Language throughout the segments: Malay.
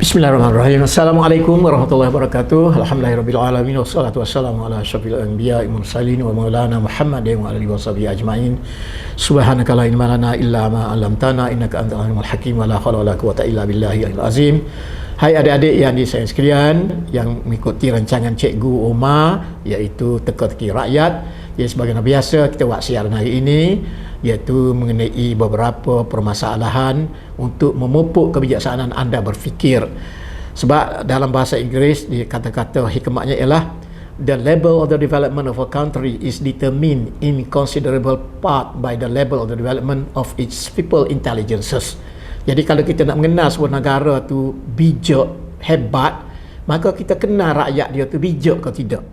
Bismillahirrahmanirrahim. Assalamualaikum warahmatullahi wabarakatuh. Alhamdulillahirabbil alamin wassalatu wassalamu ala asyrafil anbiya'i mursalin wa maulana Muhammadin wa alihi washabihi ajmain. Subhanaka la ilma lana illa ma 'allamtana innaka antal alimul hakim wa la haula wa la quwwata illa billahi al azim. Hai adik-adik yang disayang sekalian yang mengikuti rancangan Cikgu Omar iaitu Teka-teki Rakyat. Ya, sebagaimana biasa kita buat siaran hari ini iaitu mengenai beberapa permasalahan untuk memupuk kebijaksanaan anda berfikir. Sebab dalam bahasa Inggeris kata-kata hikmatnya ialah the level of the development of a country is determined in considerable part by the level of the development of its people intelligences. Jadi kalau kita nak mengenal sebuah negara tu bijak, hebat, maka kita kenal rakyat dia tu bijak ke tidak.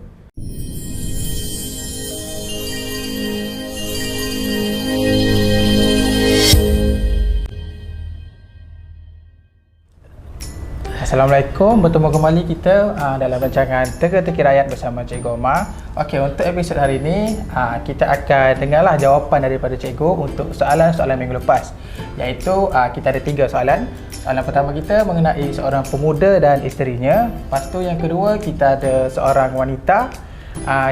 Assalamualaikum, bertemu kembali kita dalam rancangan Teka-teki Rakyat bersama Cikgu Omar. Okey, untuk episod hari ini kita akan dengarlah jawapan daripada Cikgu untuk soalan-soalan minggu lepas. Iaitu kita ada 3 soalan. Soalan pertama kita mengenai seorang pemuda dan isterinya. Lepas tu yang kedua kita ada seorang wanita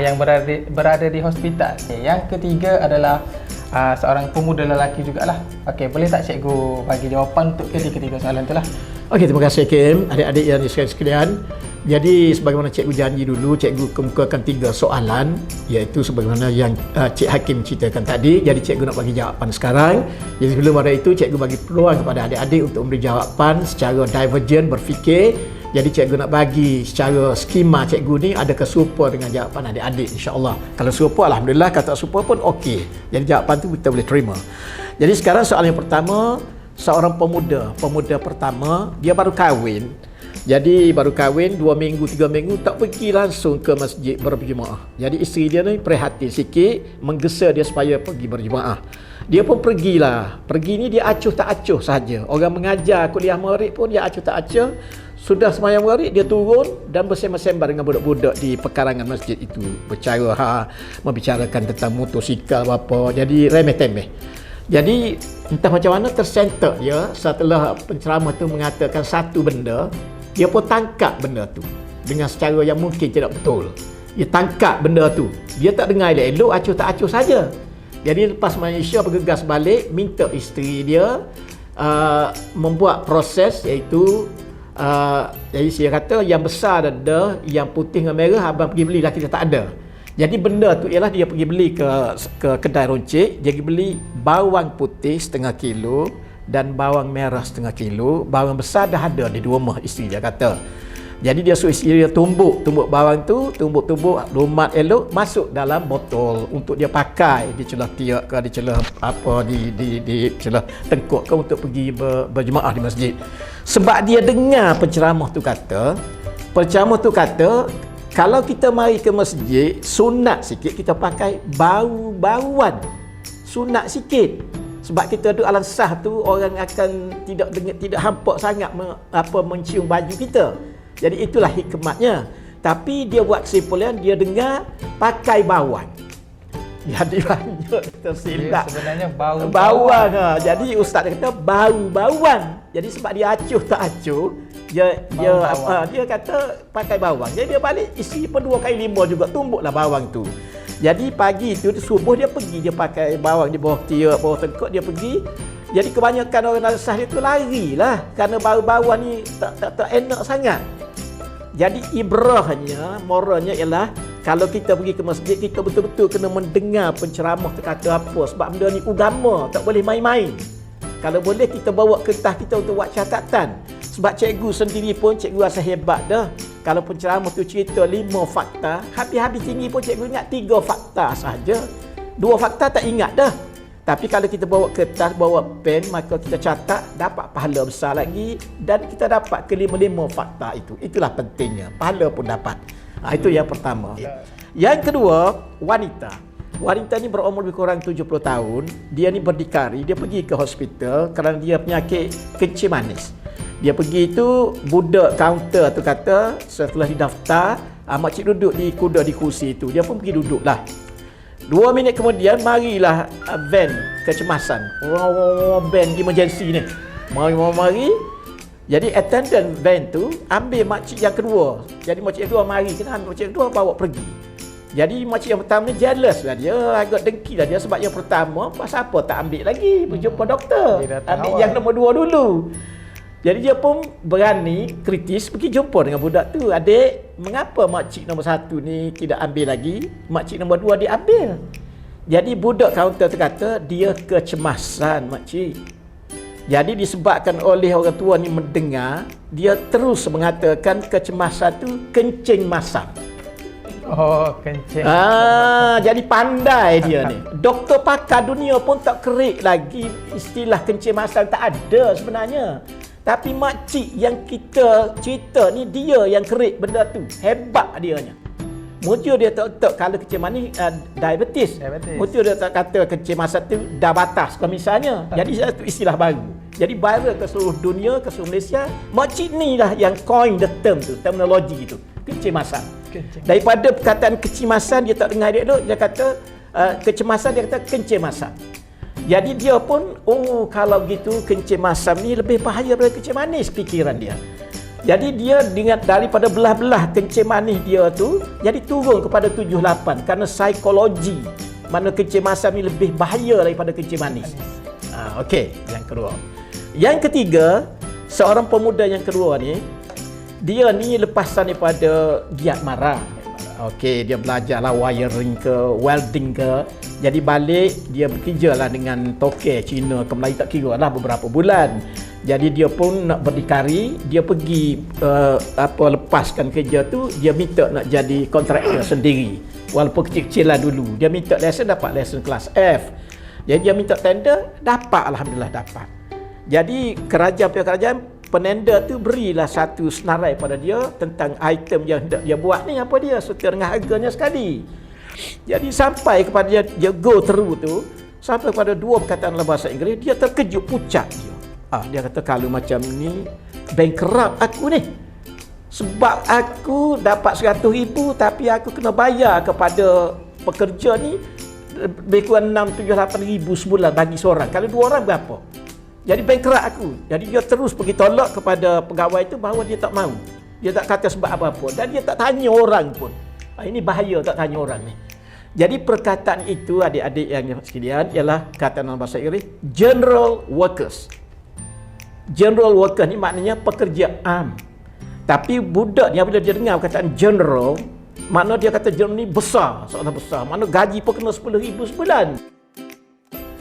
yang berada di hospital. Okay, yang ketiga adalah seorang pemuda lelaki jugalah. Okey, boleh tak Cikgu bagi jawapan untuk ketiga soalan itulah? Okey, terima kasih Kim. Adik-adik yang disayang sekalian. Jadi sebagaimana cikgu janji dulu, cikgu kemukakan 3 soalan iaitu sebagaimana yang Cik Hakim ceritakan tadi. Jadi cikgu nak bagi jawapan sekarang. Jadi sebelum pada itu cikgu bagi peluang kepada adik-adik untuk memberi jawapan secara divergen berfikir. Jadi cikgu nak bagi secara skema cikgu ni adakah serupa dengan jawapan adik-adik, insya-Allah. Kalau serupa alhamdulillah, kalau tak serupa pun okey. Jadi jawapan tu kita boleh terima. Jadi sekarang soalan yang pertama, seorang pemuda pertama, dia baru kahwin. Jadi baru kahwin 2 minggu 3 minggu tak pergi langsung ke masjid berjemaah. Jadi isteri dia ni prihatin sikit, menggesa dia supaya pergi berjemaah. Dia pun pergilah. Pergi ni dia acuh tak acuh saja. Orang mengajar kuliah maghrib pun dia acuh tak acuh. Sudah sembahyang maghrib dia turun dan bersembang-sembang dengan budak-budak di pekarangan masjid itu. Bercara membicarakan tentang motosikal apa. Jadi remeh-temeh. Jadi entah macam mana tersentak dia setelah penceramah tu mengatakan satu benda, dia pun tangkap benda tu dengan secara yang mungkin tidak betul. Dia tangkap benda tu. Dia tak dengar elok-elok, acuh tak acuh saja. Jadi lepas Malaysia bergegas balik, minta isteri dia membuat proses iaitu jadi saya kata yang besar ada, yang putih dengan merah abang pergi belilah, kita tak ada. Jadi benda tu ialah dia pergi beli ke kedai roncik, dia pergi beli bawang putih setengah kilo dan bawang merah setengah kilo. Bawang besar dah ada di rumah isteri dia kata. Jadi dia suruh isteri dia tumbuk bawang tu, tumbuk lumat elok, masuk dalam botol untuk dia pakai di celah tiak ke, di celah apa, di celah tengkuk ke untuk pergi berjemaah di masjid. Sebab dia dengar penceramah tu kata kalau kita mari ke masjid, sunat sikit kita pakai bau-bauan. Sunat sikit. Sebab kita duduk alam sah tu, orang akan tidak hampak sangat mencium baju kita. Jadi itulah hikmatnya. Tapi dia buat kesimpulan, dia dengar pakai bawang. Jadi banyak tersilap. Dia sebenarnya bawang. Jadi ustaz dia kata bau-bauan. Jadi sebab dia acuh tak acuh, dia kata pakai bawang. Jadi dia balik, isteri pun 2 kali 5 juga tumbuklah bawang tu. Jadi pagi tu subuh dia pergi, dia pakai bawang di bawah tiak, bawah tengkuk dia pergi. Jadi kebanyakan orang nasah dia tu larilah kerana bau-bauan ni tak enak sangat. Jadi ibrahnya, moralnya ialah kalau kita pergi ke masjid, kita betul-betul kena mendengar penceramah kata apa. Sebab benda ni agama, tak boleh main-main. Kalau boleh kita bawa kertas kita untuk buat catatan. Sebab cikgu sendiri pun cikgu rasa hebat dah. Kalau penceramah tu cerita 5 fakta, habis-habis tinggi pun cikgu ingat 3 fakta saja. 2 fakta tak ingat dah. Tapi kalau kita bawa kertas, bawa pen, maka kita catat, dapat pahala besar lagi dan kita dapat ke-5 fakta itu. Itulah pentingnya. Pahala pun dapat. Itu yang pertama. Yang kedua, wanita. Wanita ni berumur lebih kurang 70 tahun. Dia ni berdikari, dia pergi ke hospital kerana dia penyakit kencing manis. Dia pergi tu, budak kaunter tu kata setelah didaftar, makcik duduk di kuda di kursi tu. Dia pun pergi duduklah. 2 minit kemudian marilah van kecemasan. Van emergency ni. Mari Jadi attendant van tu ambil makcik yang kedua. Jadi makcik yang kedua mari, kena ambil makcik yang kedua bawa pergi. Jadi makcik yang pertama ni jealous lah dia, agak dengki lah dia sebab yang pertama pasal apa tak ambil lagi berjumpa doktor. Ambil yang nombor 2 dulu. Jadi dia pun berani kritis pergi jumpa dengan budak tu. Adik, mengapa makcik nombor 1 ni tidak ambil lagi? Makcik nombor 2 dia ambil. Jadi budak kaunter tu kata dia kecemasan makcik. Jadi disebabkan oleh orang tua ni mendengar, dia terus mengatakan kecemasan tu kencing masam. Oh, kencing. Jadi pandai dia ni. Doktor pakar dunia pun tak kerik lagi istilah kencing masam, tak ada sebenarnya. Tapi makcik yang kita cerita ni dia yang kerik benda tu. Hebat dianya. Muncul dia tak kalau kencing manis diabetes. Muncul dia tak kata kencing masam tu dah batas kalau misalnya. Jadi satu istilah baru. Jadi viral ke seluruh dunia, ke seluruh Malaysia. Makcik ni lah yang coin the term tu, terminologi tu. Kencing masam. Daripada perkataan kecemasan dia tak dengar elok, dia kata kecemasan, dia kata kencing masam. Jadi dia pun, oh kalau gitu kencing masam ni lebih bahaya daripada kencing manis, fikiran dia. Jadi dia dengan daripada belah-belah kencing manis dia tu jadi turun kepada 78 kerana psikologi mana kencing masam ni lebih bahaya daripada kencing manis. Okey, yang kedua. Yang ketiga, seorang pemuda yang kedua ni dia ni lepasan daripada giat marah. Okey, dia belajarlah wiring ke, welding ke. Jadi balik dia bekerjalah dengan toke Cina ke Melayu, tak kira lah beberapa bulan. Jadi dia pun nak berdikari, dia pergi lepaskan kerja tu, dia minta nak jadi kontraktor sendiri. Walaupun kecil-kecil lah dulu. Dia minta lesen, dapat lesen kelas F. Jadi dia minta tender, dapat, alhamdulillah dapat. Jadi kerajaan penender tu berilah satu senarai pada dia tentang item yang hendak dia buat ni apa dia, serta dengan harganya sekali. Jadi sampai kepada dia go through tu, sampai pada 2 perkataan dalam bahasa Inggeris, dia terkejut, pucat dia. Dia kata kalau macam ni bankrupt aku ni. Sebab aku dapat 100,000 tapi aku kena bayar kepada pekerja ni lebih kurang 6-7-8 ribu sebulan bagi seorang. Kalau 2 orang berapa? Jadi bankrupt aku. Jadi dia terus pergi tolak kepada pegawai itu bahawa dia tak mahu. Dia tak kata sebab apa-apa dan dia tak tanya orang pun. Ini bahaya tak tanya orang ni. Jadi perkataan itu adik-adik yang sekalian ialah kata dalam bahasa Inggeris general workers. General worker ni maknanya pekerja am. Tapi budak ni bila dia dengar perkataan general, makna dia kata general ni besar, seolah besar. Makna gaji pun kena 10,000 sebulan.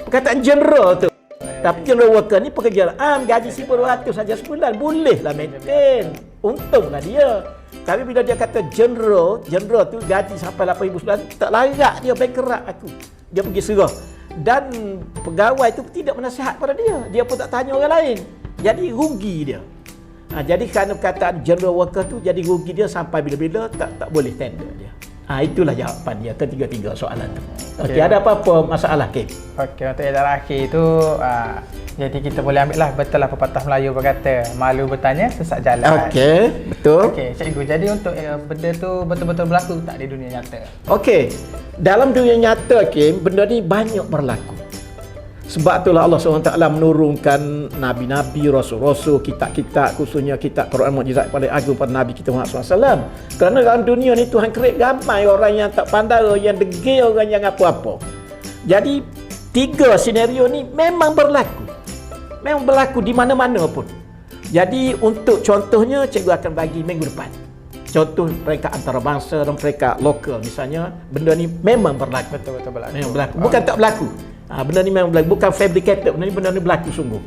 Perkataan general tu. Tapi general worker ni pekerja am, gaji 1,200 saja sebulan. Bolehlah maintain. Untunglah dia. Tapi bila dia kata general tu gaji sampai 8,000 sebulan, tak layak dia bankrupt aku. Dia pergi serah. Dan pegawai tu tidak menasihat pada dia. Dia pun tak tanya orang lain. Jadi rugi dia. Jadi kerana perkataan general worker tu jadi rugi dia sampai bila-bila tak boleh tender dia. Itulah jawapan dia ketiga-tiga soalan tu. Okey, ada apa-apa masalah Kim? Okey, untuk yang terakhir tu jadi kita boleh ambil lah, betul lah pepatah Melayu berkata malu bertanya sesat jalan. Okey, betul. Okey, cikgu, jadi untuk benda tu betul-betul berlaku tak di dunia nyata? Okey, dalam dunia nyata Kim, benda ni banyak berlaku. Sebab itulah Allah SWT menurunkan Nabi-Nabi, Rasul-Rasul, kitab-kitab, khususnya kitab Quran Mukjizat paling agung pada Nabi kita Muhammad SAW. Kerana dalam dunia ni Tuhan create ramai orang yang tak pandai, orang yang degil, orang yang apa-apa. Jadi 3 senario ni memang berlaku. Memang berlaku di mana-mana pun. Jadi untuk contohnya cikgu akan bagi minggu depan. Contoh mereka antarabangsa dan mereka lokal misalnya, benda ni memang berlaku. Betul-betul berlaku. Memang berlaku. Bukan tak berlaku. Benda ni memang berlaku, bukan fabricated, benda ni berlaku sungguh.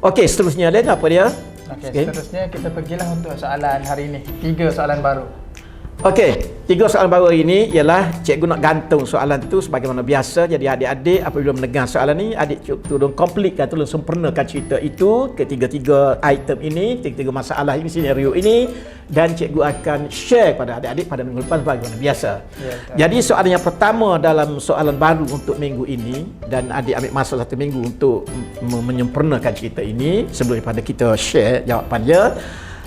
Okey, seterusnya dia apa dia? Okey, seterusnya kita pergilah untuk soalan hari ini. 3 soalan baru. Okey, 3 soalan baru ini ialah cikgu nak gantung soalan tu sebagaimana biasa. Jadi adik-adik apabila mendengar soalan ni, adik tolong completekan, tolong sempurnakan cerita itu, ketiga-tiga item ini, ketiga masalah ini, senario ini, dan cikgu akan share kepada adik-adik pada minggu depan sebagaimana biasa. Jadi soalan yang pertama dalam soalan baru untuk minggu ini, dan adik ambil masa 1 minggu untuk menyempurnakan cerita ini sebelum daripada kita share jawapannya,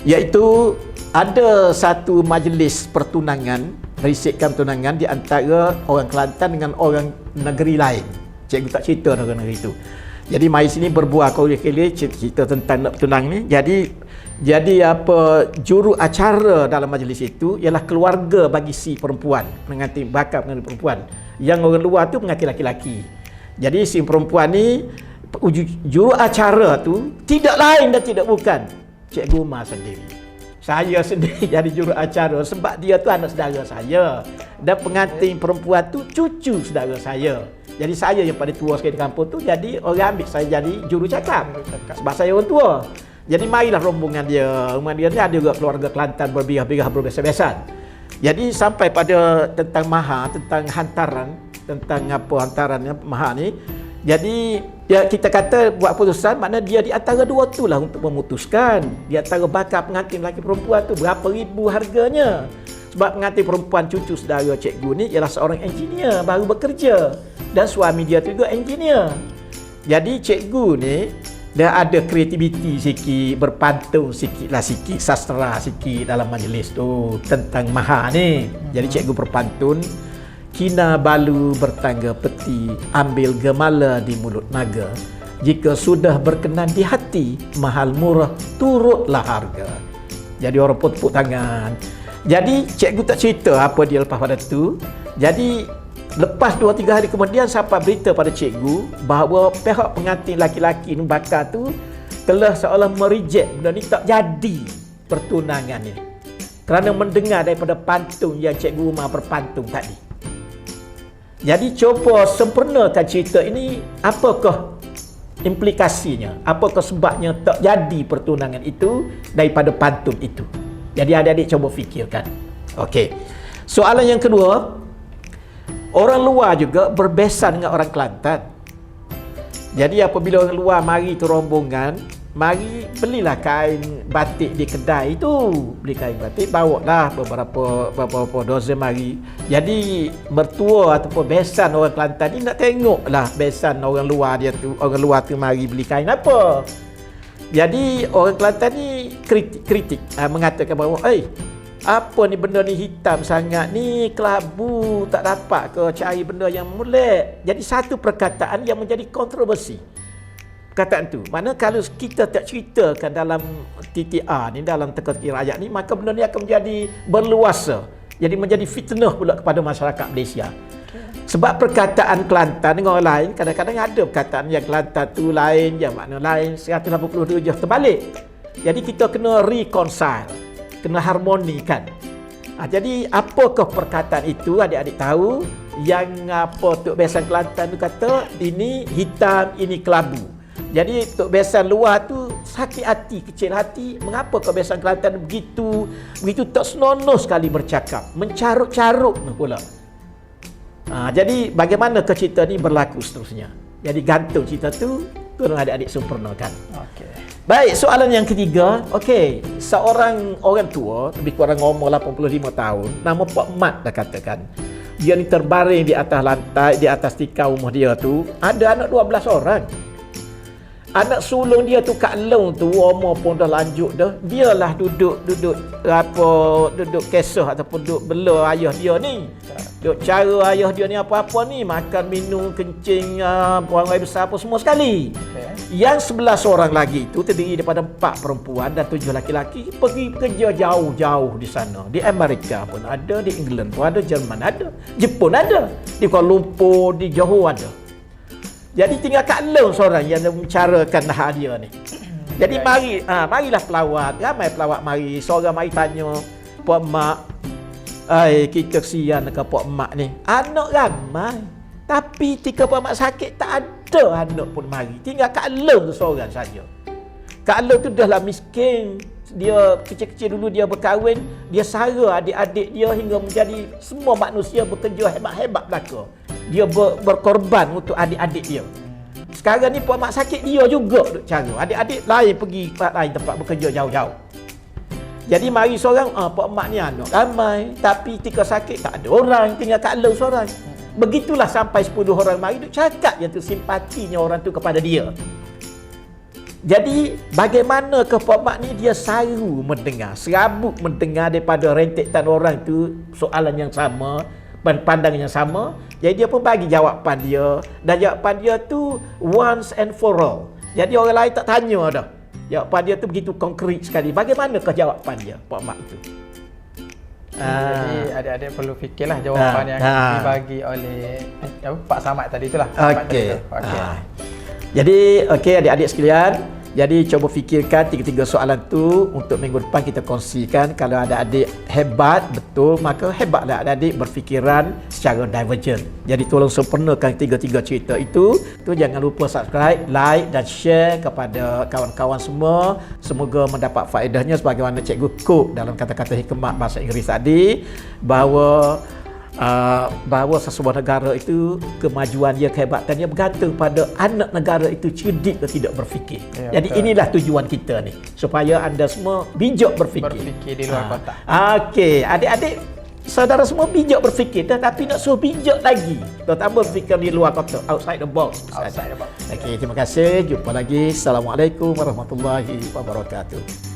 iaitu ada satu majlis pertunangan, berisikkan pertunangan di antara orang Kelantan dengan orang negeri lain. Cikgu tak cerita negeri itu. Jadi mari sini berbuah kau kali cerita tentang nak bertunang ni. Jadi Jadi juru acara dalam majlis itu ialah keluarga bagi si perempuan, pengantin bakal pengantin perempuan. Yang orang luar tu pengantin laki-laki. Jadi si perempuan ni juru acara tu tidak lain dan tidak bukan Cikgu Umar sendiri. Saya sendiri jadi juru acara sebab dia tu anak saudara saya dan pengantin perempuan tu cucu saudara saya. Jadi saya yang paling tua sekali di kampung tu, jadi orang ambil saya jadi juru cakap sebab saya orang tua. Jadi marilah rombongan dia. Rombongan dia ni ada juga keluarga Kelantan berbirah-birah berbesan-besan. Jadi sampai pada tentang mahar, tentang hantaran, tentang hantarannya mahar ni. Jadi ya, kita kata buat putusan, makna dia di antara dua tu lah untuk memutuskan. Di antara bakal pengantin lelaki perempuan tu berapa ribu harganya. Sebab pengantin perempuan cucu saudara cikgu ni ialah seorang engineer baru bekerja. Dan suami dia tu juga engineer. Jadi cikgu ni dia ada kreativiti sikit, berpantun sikit sastra sikit dalam majlis tu tentang mahar ni. Jadi cikgu berpantun, kina balu bertangga peti, ambil gemala di mulut naga. Jika sudah berkenan di hati, mahal murah turutlah harga. Jadi orang pun tepuk tangan. Jadi cikgu tak cerita apa dia lepas pada tu. Jadi lepas 2-3 hari kemudian sampai berita pada cikgu bahawa pihak pengantin laki-laki ni bakal tu telah seolah mereject benda ni, tak jadi pertunangan ni. Kerana mendengar daripada pantun yang Cikgu Umar berpantun tadi. Jadi cuba sempurnakan cerita ini, apakah implikasinya, apakah sebabnya tak jadi pertunangan itu daripada pantun itu. Jadi adik-adik cuba fikirkan. Okey. Soalan yang kedua, orang luar juga berbesan dengan orang Kelantan. Jadi apabila orang luar mari ke rombongan, mari belilah kain batik di kedai itu. Beli kain batik, bawa lah beberapa dozen mari. Jadi mertua ataupun besan orang Kelantan ni nak tengok lah besan orang luar dia tu, orang luar tu mari beli kain apa. Jadi orang Kelantan ni kritik mengatakan bahawa apa ni benda ni hitam sangat ni, kelabu, tak dapat ke cari benda yang molek. Jadi satu perkataan yang menjadi kontroversi. Perkataan tu, mana kalau kita tak ceritakan dalam TTR ni, dalam teka-teki rakyat ni, maka benda ni akan menjadi berluasa. Jadi menjadi fitnah pula kepada masyarakat Malaysia. Sebab perkataan Kelantan dengan orang lain, kadang-kadang ada perkataan yang Kelantan tu lain, yang makna lain, 180 darjah terbalik. Jadi kita kena reconcile, kena harmonikan. Jadi apakah perkataan itu, adik-adik tahu? Yang Tok Besan Kelantan tu kata, ini hitam, ini kelabu. Jadi Tok Besan luar tu sakit hati, kecil hati. Mengapa Tok Besan Kelantan begitu tak senonoh sekali bercakap, mencarut-carut pula. Jadi bagaimana cerita ni berlaku seterusnya. Jadi gantung cerita tu, tolong adik-adik sempurnakan. Okey. Baik, soalan yang ketiga. Okey, seorang orang tua, lebih kurang umur 85 tahun, nama Pak Mat dah katakan. Dia ni terbaring di atas lantai, di atas tikar rumah dia tu, ada anak 12 orang. Anak sulung dia tu Kak Long tu umur pun dah lanjut dah. Dialah duduk kisah ataupun duduk bela ayah dia ni. Duduk cara ayah dia ni apa-apa ni, makan, minum, kencing, buang air besar apa semua sekali. Yang 11 orang lagi itu terdiri daripada 4 perempuan dan 7 laki-laki, pergi kerja jauh-jauh di sana. Di Amerika pun ada, di England pun ada, Jerman ada, Jepun ada, di Kuala Lumpur, di Johor ada. Jadi tinggal Kak Long seorang yang membicarakan hal dia ni. Jadi marilah pelawat, ramai pelawat mari. Seorang mari tanya, Pak Mak, kita kesian dekat Pak Mak ni. Anak ramai, tapi ketika Pak Mak sakit tak ada anak pun mari. Tinggal Kak Long seorang saja. Kak Long tu dah lah miskin. Dia kecil-kecil dulu dia berkahwin, dia sara adik-adik dia hingga menjadi semua manusia bekerja hebat-hebat belaka. Dia berkorban untuk adik-adik dia. Sekarang ni Pak Mak sakit, dia juga duk cara. Adik-adik lain pergi lain tempat bekerja jauh-jauh. Jadi mari seorang, Pak Mak ni anak ramai, tapi ketika sakit tak ada orang, tinggal Kak Long seorang. Begitulah sampai 10 orang mari duk cakap yang tu simpatinya orang tu kepada dia. Jadi bagaimana ke Pak Mak ni dia saru mendengar, serabut mendengar daripada rentetan orang tu soalan yang sama, pandangan yang sama. Jadi dia pun bagi jawapan dia, dan jawapan dia tu once and for all. Jadi orang lain tak tanya dah. Jawapan dia tu begitu konkret sekali. Bagaimanakah jawapan dia, Pak Mat itu? Jadi adik-adik perlu fikirlah jawapan yang dibagi oleh Pak Samad tadi itulah. Okey. Jadi adik-adik sekalian, jadi cuba fikirkan tiga-tiga soalan tu untuk minggu depan kita kongsikan. Kalau ada adik hebat betul, maka hebatlah adik-adik berfikiran secara divergent. Jadi tolong sempurnakan tiga-tiga cerita itu. Tu jangan lupa subscribe, like dan share kepada kawan-kawan semua. Semoga mendapat faedahnya sebagaimana Cikgu Cook dalam kata-kata hikmat bahasa Inggeris tadi, bahawa sesebuah negara itu kemajuannya, kehebatannya bergantung pada anak negara itu cerdik atau tidak berfikir. Jadi betul. Inilah tujuan kita ni, supaya anda semua bijak berfikir di luar kotak. Okey, adik-adik saudara semua bijak berfikir, tetapi nak suruh bijak lagi, terutama berfikir di luar kotak, outside the box. Okey, terima kasih. Jumpa lagi. Assalamualaikum warahmatullahi wabarakatuh.